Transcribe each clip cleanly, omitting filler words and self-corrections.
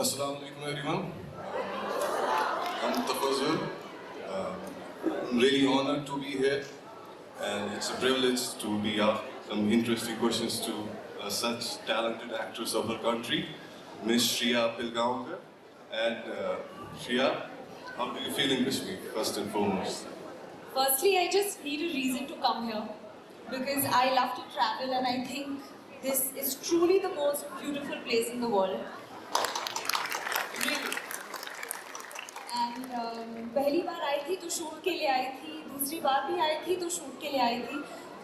Assalamu alaikum everyone. I'm Tafazul. I'm really honored to be here, and it's a privilege to be asked some interesting questions to such talented actress of our country, Miss Shriya Pilgaonkar. And Shriya, how do you feel in Kashmir, first and foremost? Firstly, I just need a reason to come here because I love to travel and I think this is truly the most beautiful place in the world. Really. And पहली बार आई थी तो shoot के लिए आई थी, दूसरी बार भी आई थी तो शूट के लिए आई थी.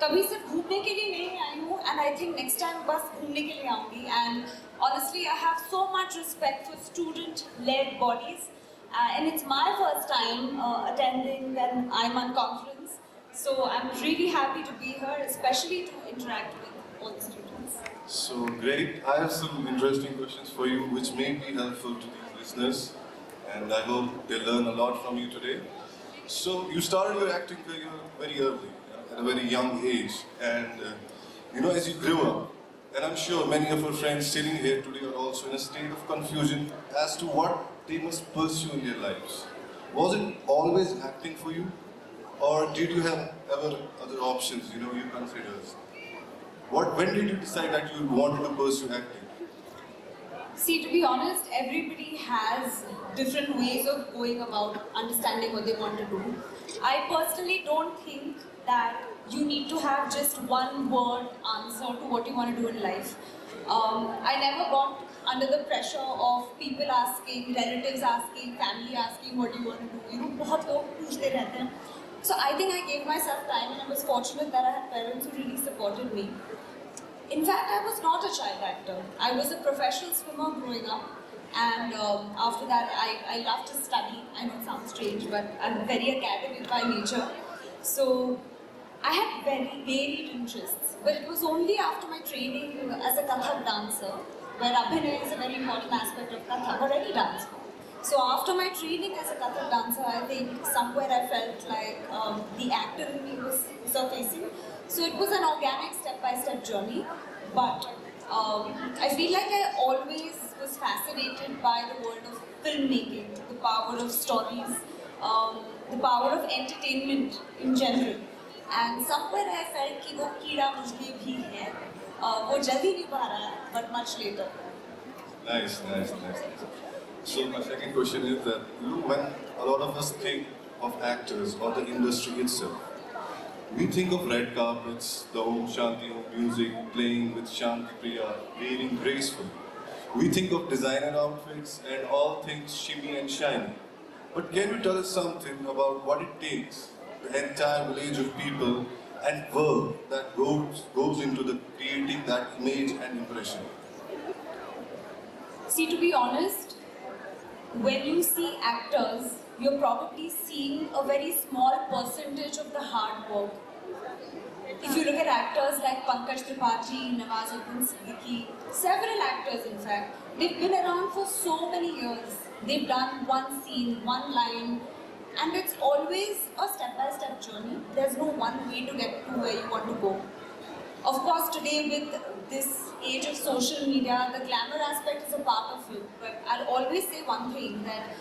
कभी सिर्फ घूमने के लिए नहीं आई हूँ and I think next time बस घूमने के लिए आऊँगी. And honestly, I have so much respect for student-led bodies. And it's my first time attending an I.I.M.U.N conference. So I'm really happy to be here, especially to interact with all the students. So great. I have some interesting questions for you which may be helpful to these listeners, and I hope they learn a lot from you today. So you started your acting career very early, at a very young age, and as you grew up, and I'm sure many of our friends sitting here today are also in a state of confusion as to what they must pursue in their lives. Was it always acting for you, or did you have ever other options? You considered. When did you decide that you wanted to pursue acting? See, to be honest, everybody has different ways of going about understanding what they want to do. I personally don't think that you need to have just one word answer to what you want to do in life. I never got under the pressure of people asking, relatives asking, family asking what do you want to do. बहुत लोग पूछते रहते हैं. So I think I gave myself time and I was fortunate that I had parents who really supported me. In fact, I was not a child actor. I was a professional swimmer growing up, and after that, I love to study. I know it sounds strange, but I'm very academic by nature. So I had very varied interests, but it was only after my training as a Kathak dancer, where Abhinay is a very important aspect of Kathak or any dance form. So after my training as a Kathak dancer, I think somewhere I felt like the actor in me was surfacing. So it was an organic step-by-step journey, but I feel like I always was fascinated by the world of filmmaking, the power of stories, the power of entertainment in general. And somewhere I felt कि वो कीड़ा मुझे भी है, वो जल्दी नहीं पा रहा है, but much later. Nice. So my second question is that when a lot of us think of actors or the industry itself, we think of red carpets, the Om Shanti Om music, playing with Shanti Priya, waving gracefully. We think of designer outfits and all things shimmy and shiny. But can you tell us something about what it takes, the entire village of people and work that goes into the creating that image and impression? See, to be honest, when you see actors, you're probably seeing a very small percentage of the hard work. If you look at actors like Pankaj Tripathi, Nawazuddin Siddiqui, several actors in fact, they've been around for so many years. They've done one scene, one line, and it's always a step-by-step journey. There's no one way to get to where you want to go. Of course, today with this age of social media, the glamour aspect is a part of it. But I'll always say one thing, that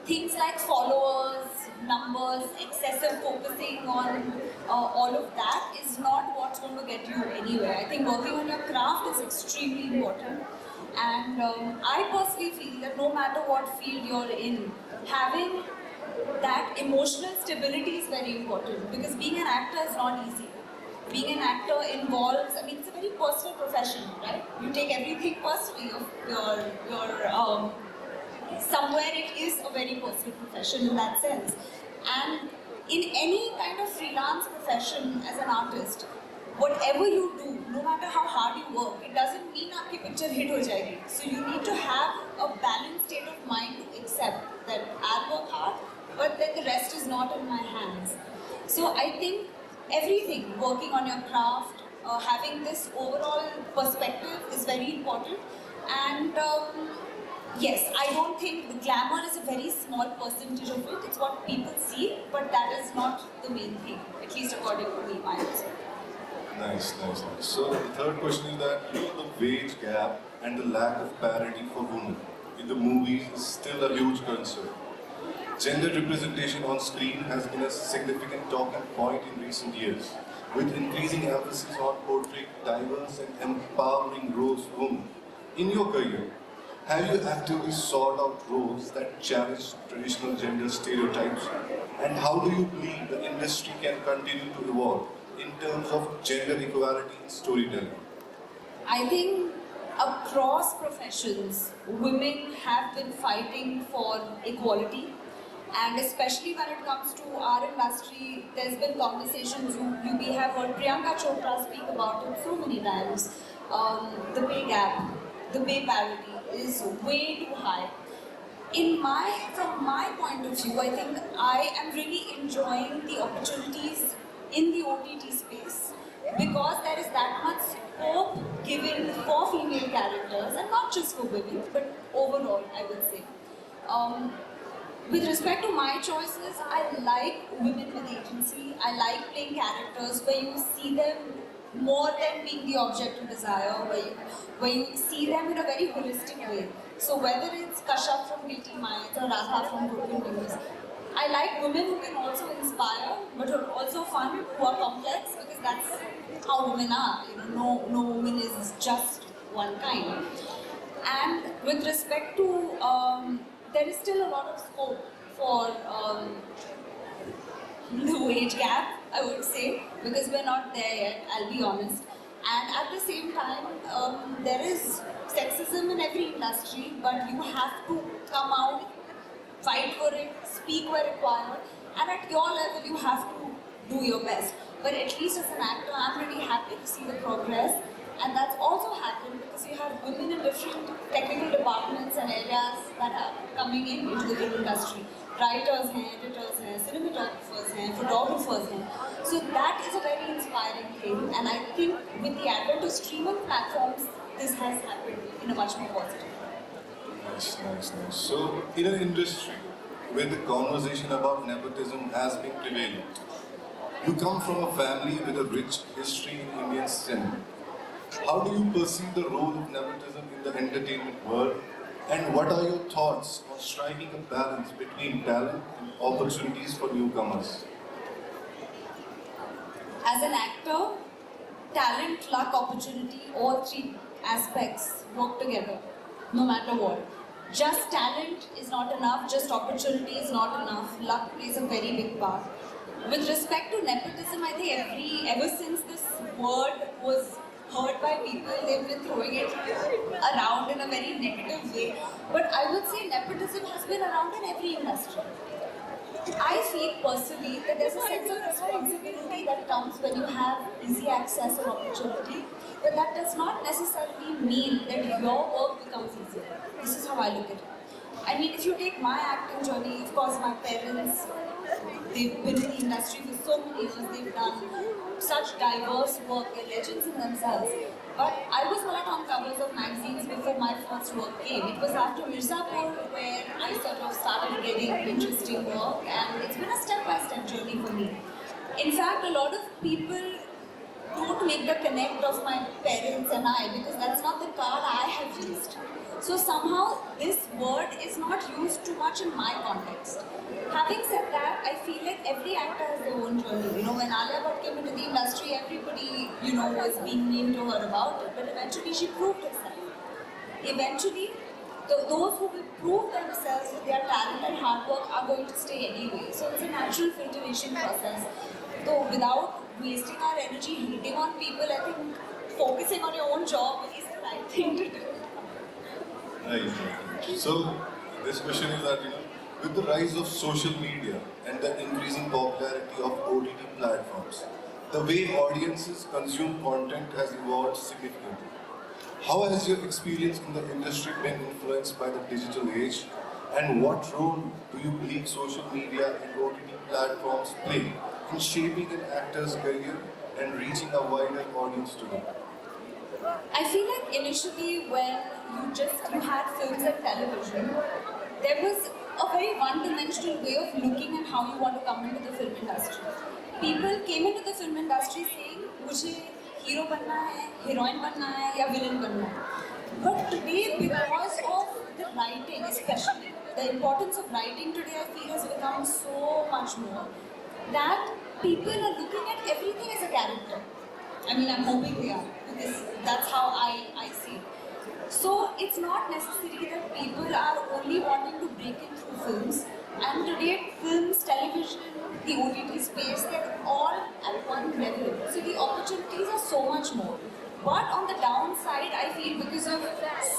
things like followers, numbers, excessive focusing on all of that is not what's going to get you anywhere. I think working on your craft is extremely important. And I personally feel that no matter what field you're in, having that emotional stability is very important, because being an actor is not easy. Being an actor involves, it's a very personal profession, right? You take everything personally. Somewhere it is a very personal profession in that sense. And in any kind of freelance profession as an artist, whatever you do, no matter how hard you work, it doesn't mean that your picture hit ho jayegi. So you need to have a balanced state of mind to accept that I'll work hard, but then the rest is not in my hands. So I think everything, working on your craft, having this overall perspective is very important. And yes, I don't think the glamour is a very small percentage of it. It's what people see, but that is not the main thing, at least according to me, my answer. Nice. So the third question is that the wage gap and the lack of parity for women. in the movies is still a huge concern. Gender representation on screen has been a significant talking point in recent years, with increasing emphasis on portraying diverse and empowering roles for women. In your career, have you actively sought out roles that challenge traditional gender stereotypes? And how do you believe the industry can continue to evolve in terms of gender equality in storytelling? I think across professions, women have been fighting for equality, and especially when it comes to our industry, there's been conversations. You may have heard Priyanka Chopra speak about it so many times. The pay gap, the pay parity is way too high. From my point of view, I think I am really enjoying the opportunities in the OTT space because there is that much scope given for female characters and not just for women, but overall, I would say. Um, with respect to my choices, I like women with agency. I like playing characters where you see them more than being the object of desire, where you see them in a very holistic way. So whether it's Kashyap from Guilty Minds or Radha from Broken News, I like women who can also inspire, but who are also fun, who are complex, because that's how women are. No woman is just one kind. And with respect to, there is still a lot of scope for the wage gap, I would say, because we're not there yet, I'll be honest. And at the same time, there is sexism in every industry, but you have to come out, fight for it, speak where required, and at your level, you have to do your best. But at least as an actor, I'm really happy to see the progress. And that's also happened because you have women in different technical departments and areas that are coming in into the film industry. Writers hain, editors hain, cinematographers hain, photographers hain. So that is a very inspiring thing. And I think with the advent of streaming platforms, this has happened in a much more positive way. Nice. So, in an industry where the conversation about nepotism has been prevailing, you come from a family with a rich history in Indian cinema. How do you perceive the role of nepotism in the entertainment world? And what are your thoughts on striking a balance between talent and opportunities for newcomers? As an actor, talent, luck, opportunity, all three aspects work together, no matter what. Just talent is not enough, just opportunity is not enough. Luck plays a very big part. With respect to nepotism, I think ever since this word was heard by people, they've been throwing it around in a very negative way. But I would say nepotism has been around in every industry. I feel personally that there's a sense of responsibility that comes when you have easy access or opportunity, but that does not necessarily mean that your work becomes easier. This is how I look at it. I mean, if you take my acting journey, of course, my parents, they've been in the industry for so many years, they've done such diverse work, they're legends in themselves. But I was not on covers of magazines before my first work came. It was after Mirzapur where I sort of started getting interesting work, and it's been a step-by-step journey for me. In fact, a lot of people don't make the connect of my parents and I because that's not the card I have used. So somehow this word is not used too much in my context. Having said that, I feel like every actor has their own journey. When Alia Bhatt came into the industry, everybody, was being mean to her about it, but eventually she proved herself. Eventually, those who will prove themselves with their talent and hard work are going to stay anyway. So it's a natural filtration process. Though without wasting our energy hating on people, I think focusing on your own job is the right thing to do. Right. So, this question is that, with the rise of social media and the increasing popularity of OTT platforms, the way audiences consume content has evolved significantly. How has your experience in the industry been influenced by the digital age? And what role do you believe social media and OTT platforms play in shaping an actor's career and reaching a wider audience today? I feel like initially when you had films and television, there was a very one-dimensional way of looking at how you want to come into the film industry. People came into the film industry saying, मुझे hero बनना है, heroine बनना है, या villain बनना है. But today, because of the writing, especially the importance of writing today, I feel has become so much more that people are looking at everything as a character. I mean, I'm hoping they are, because that's how I see it. So it's not necessary that people are only wanting to break in through films. And today, films, television, the OTT space, they're all at one level. So the opportunities are so much more. But on the downside, I feel because of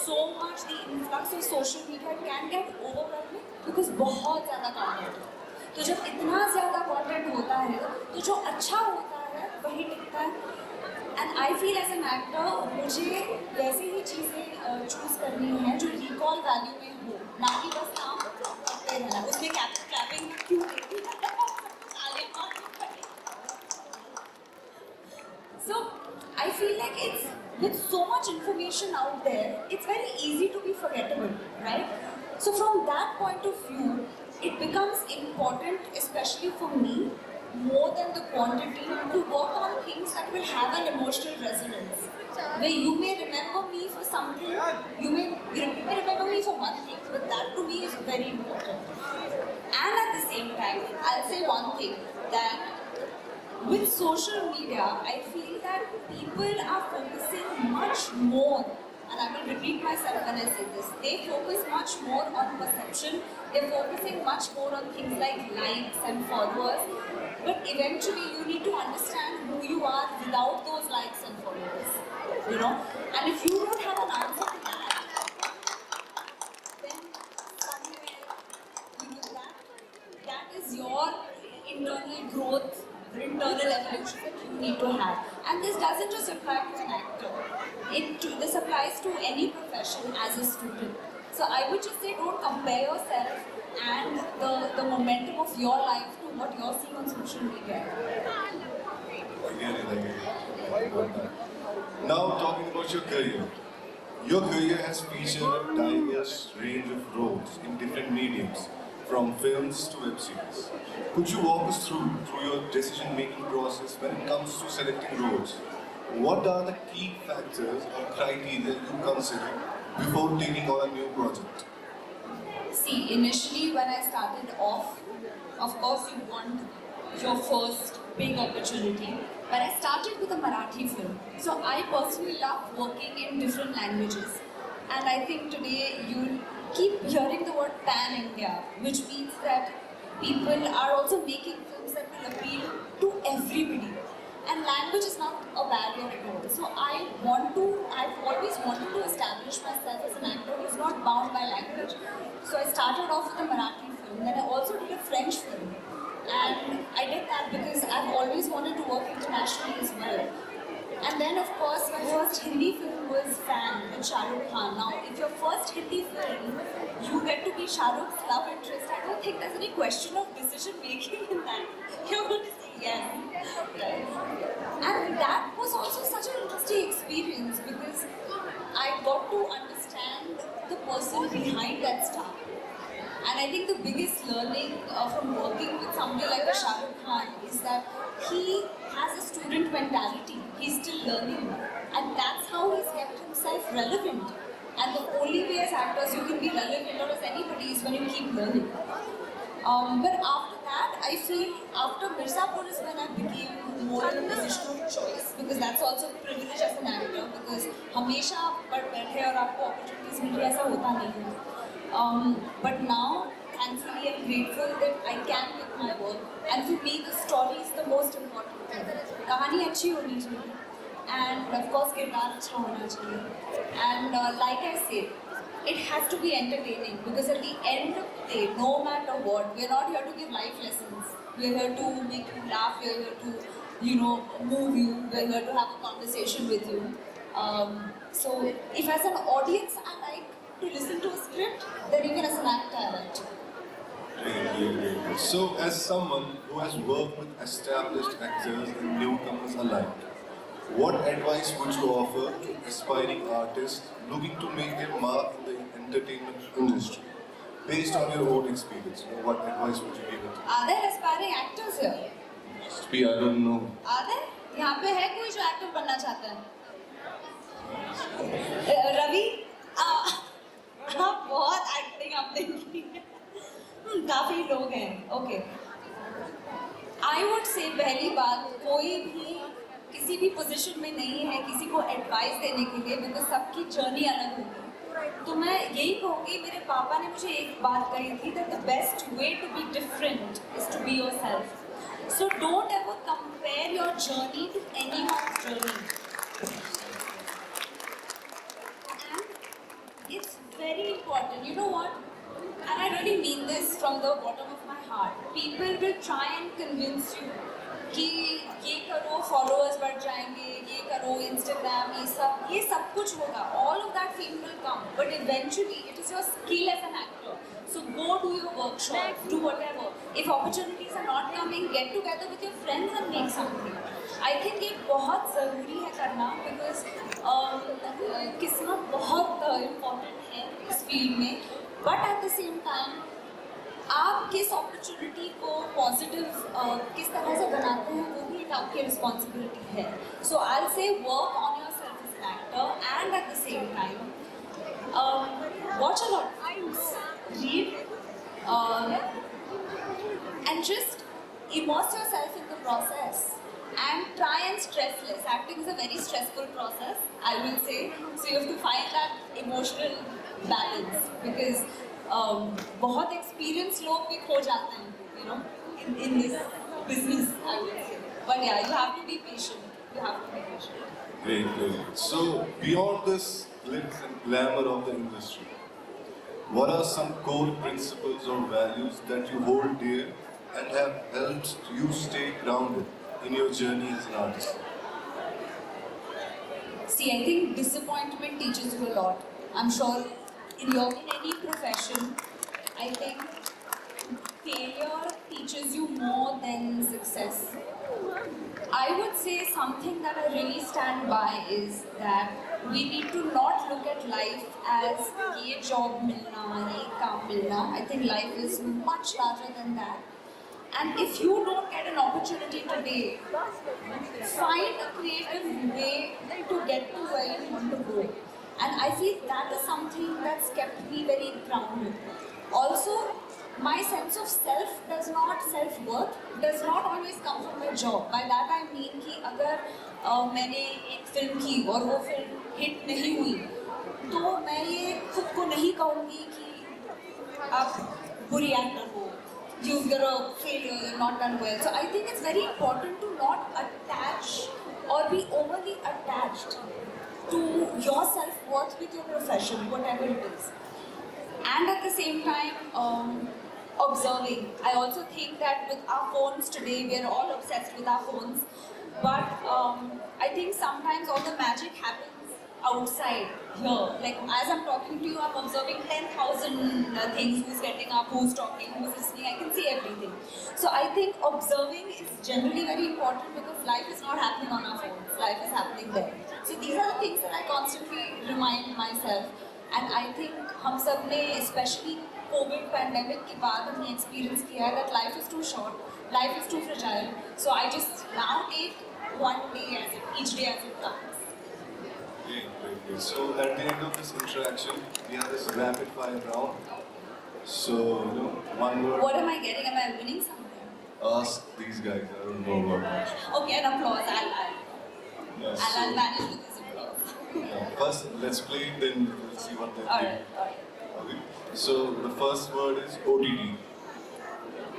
so much the influx of social media, it can get overwhelming because बहुत ज़्यादा content है. तो जब इतना ज़्यादा content होता है, तो जो अच्छा होता है वही टिकता है. And I feel as an actor मुझे वैसे ही चीज़ें चूज़ करनी है जो रिकॉल वैल्यू में हो, ना कि बस काम करते रहना. उसमें क्लैपिंग क्यों देती है? So I feel like it's with so much information out there, it's very easy to be forgettable, right? So from that point of view, it becomes important, especially for me, more than the quantity, to work on things that will have an emotional resonance. Where you may remember me for something, you may remember me for one thing, but that to me is very important. And at the same time, I'll say one thing, that with social media, I feel that people are focusing much more, and I will repeat myself when I say this, they focus much more on perception, they're focusing much more on things like likes and followers, but eventually you need to understand who you are without those likes and followers, you know, and if you don't have an answer to that, then somewhere, you know, that is your internal growth, internal evolution that you need to have. And this doesn't just apply to an actor. This applies to any profession as a student. So I would just say, don't compare yourself and the momentum of your life to what you're seeing on social media. I get it, I get it. I got that. Now talking about your career. Your career has featured a diverse range of roles in different mediums, from films to web series. Could you walk us through your decision-making process when it comes to selecting roles? What are the key factors or criteria you consider before taking on a new project? See, initially when I started off, of course you want your first big opportunity. But I started with a Marathi film. So I personally love working in different languages. And I think today you'll keep hearing the word pan-India, which means that people are also making films that will appeal to everybody. And language is not a barrier at all. So I've always wanted to establish myself as an actor who's not bound by language. So I started off with a Marathi film, then I also did a French film. And I did that because I've always wanted to work internationally as well. And then, of course, my first Hindi film was Fan with Shah Rukh Khan. Now, if your first Hindi film, you get to be Shah Rukh's love interest, I don't think there's any question of decision making in that. You're going to say yes. Right? And that was also such an interesting experience because I got to understand the person behind that star. And I think the biggest learning from working with somebody like a Shah Rukh Khan is that he has a student mentality. He's still learning. And that's how he's kept himself relevant. And the only way as actors you can be relevant, or as anybody, is when you keep learning. But after that, I feel after Mirzapur is when I became more in a position of choice, because that's also a privilege as an actor, because हमेशा आप पढ़ बैठे और आपको opportunities मिल रही है, ऐसा होता नहीं है. But now, thankfully, I'm grateful that I can pick my work. And for me, the story is the most important thing. कहानी अच्छी होनी चाहिए. And of course, किरदार अच्छा होना चाहिए. And like I said, it has to be entertaining, because at the end of the day, no matter what, we're not here to give life lessons. We're here to make you laugh. We're here to, move you. We're here to have a conversation with you. So if as an audience I like to listen to a script, then even as an actor I like to. Great. So, as someone who has worked with established actors and newcomers alike, what advice would you offer to aspiring artists looking to make their mark in the entertainment industry? Based on your own experience, what advice would you give it? Are there aspiring actors here? Must be, I don't know. Are there? यहाँ पे है कोई जो actor बनना चाहता है? रवि? हाँ बहुत एक्टिंग आपने की है। काफी लोग हैं। ओके, आई वुड से पहली बात, कोई भी किसी भी पोजीशन में नहीं है किसी को एडवाइस देने के लिए, बिकॉज सबकी जर्नी अलग होगी। तो मैं यही कहूँगी, मेरे पापा ने मुझे एक बात कही थी, that the best way to be different is to be yourself. So don't ever compare your journey to any one's journey. And it's very important. You know what? And I really mean this from the bottom of my heart. People will try and convince you कि ये करो followers बढ़ जाएंगे, ये करो Instagram, ये सब कुछ होगा. All of that fame will come, but eventually it is your skill as an actor. So go do your workshop, do whatever. If opportunities are not coming, get together with your friends and make something. I think ये बहुत ज़रूरी है करना, because किस्मत बहुत important है इस field में. But at the same time आप किस अपॉर्चुनिटी को पॉजिटिव किस तरह से बनाते हैं, वो भी एक आपकी रिस्पॉन्सिबिलिटी है. So I say work on yourself as an actor, and at the same time watch a lot, read, and just immerse yourself in the process and try and stress less. Acting is a very stressful process, I will say. So you have to find that emotional balance, because बहुत experienced लोग भी खो जाते हैं, you know, in this business, I will say. But yeah, you have to be patient. You have to be patient. Great, great. So, beyond this glitz and glamour of the industry, what are some core principles or values that you hold dear and have helped you stay grounded in your journey as an artist? See, I think disappointment teaches you a lot. I'm sure in any profession, I think failure teaches you more than success. I would say something that I really stand by is that we need to not look at life as ye job milna, ye kaam milna. I think life is much larger than that. And if you don't get an opportunity today, find a creative way to get to where you want to go. And I feel that is something that's kept me very grounded. Also, my sense of self-worth does not always come from my job. By that I mean कि अगर मैंने एक film की और वो film hit नहीं हुई, तो मैं ये खुद को नहीं कहूँगी कि आप बुरी एक्टर हो, you're a failure, you're not done well. So I think it's very important to not attach or be overly attached to your self-worth with your profession, whatever it is. And at the same time, observing. I also think that with our phones today, we are all obsessed with our phones. But I think sometimes all the magic happens outside here. Like as I'm talking to you, I'm observing 10,000 things. Who's getting up, who's talking, who's listening. I can see everything. So I think observing is generally very important, because life is not happening on our phones. Life is happening there. So these are the things that I constantly remind myself. And I think हम सब ने especially COVID pandemic के बाद हमने experience किया है that life is too short, life is too fragile. So I just now take one day each day as it comes. Great, great, great. So, at the end of this interaction, we have this rapid fire round. So, one word. What am I getting? Am I winning something? Ask these guys. I don't know about that. Okay, an applause. Yeah, I'll manage with this applause. yeah. First, let's play, then we'll see what they Alright, think. alright. Okay. So, the first word is OTT.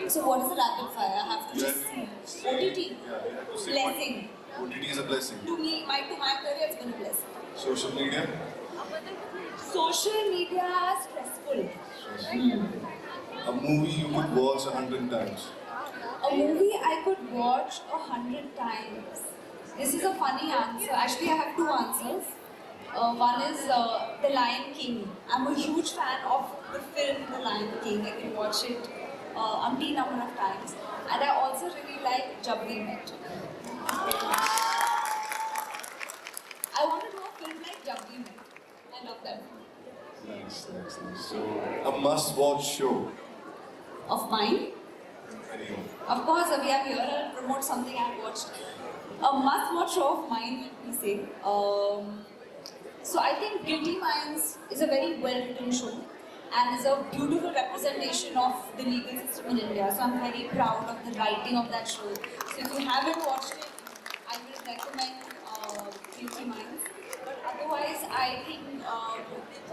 So what is the rapid fire? I have to You just have to see. say- OTT. Yeah, you have to say Blessing. what- OTT is a blessing. To me, to my career, it's been a blessing. Social media. Social media is stressful. A movie you could watch 100 times. A movie I could watch 100 times. This is a funny answer. Actually, I have two answers. One is The Lion King. I'm a huge fan of the film The Lion King. I can watch it umpteen number of times. And I also really like Jab We Met. I want to do a film like Jab We Met. I love that film. Nice, nice, nice. So, a must-watch show. Of mine? Anyone. Of course, we are here. I'll promote something I've watched. A must-watch show of mine, let me say. So I think Guilty Minds is a very well-written show and is a beautiful representation of the legal system in India. So I'm very proud of the writing of that show. So if you haven't watched it, I will recommend Guilty Minds. But otherwise, I think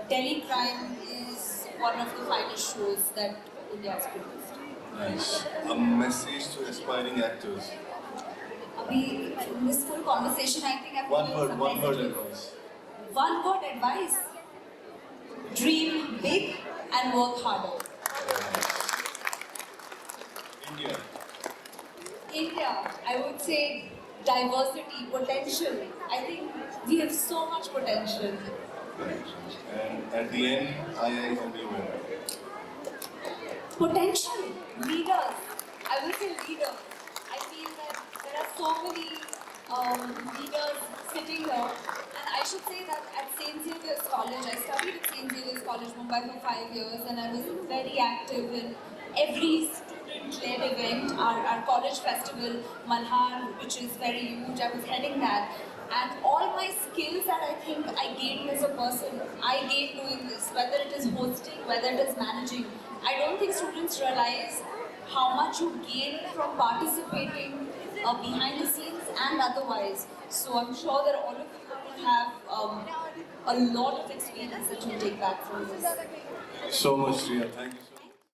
Delhi Crime is one of the finest shows that India has produced. Nice. A message to aspiring actors. In this full conversation, I think I've given some One word messages. advice. One word advice: dream big and work harder. India. India, I would say diversity, potential. I think we have so much potential. Right. And at the end, I.I.M.U.N. Potential leaders. I will say leaders. I feel that there are so many leaders sitting here, and I should say that at St. Xavier's College, I studied at St. Xavier's College, Mumbai for 5 years, and I was very active in every student-led event. Our college festival, Malhar, which is very huge, I was heading that. And all my skills that I think I gained as a person, I gained doing this, whether it is hosting, whether it is managing. I don't think students realize how much you gain from participating behind the scenes and otherwise. So I'm sure that all of you will have a lot of experience that you take back from this. Thank you so much, Shriya. Thank you so much.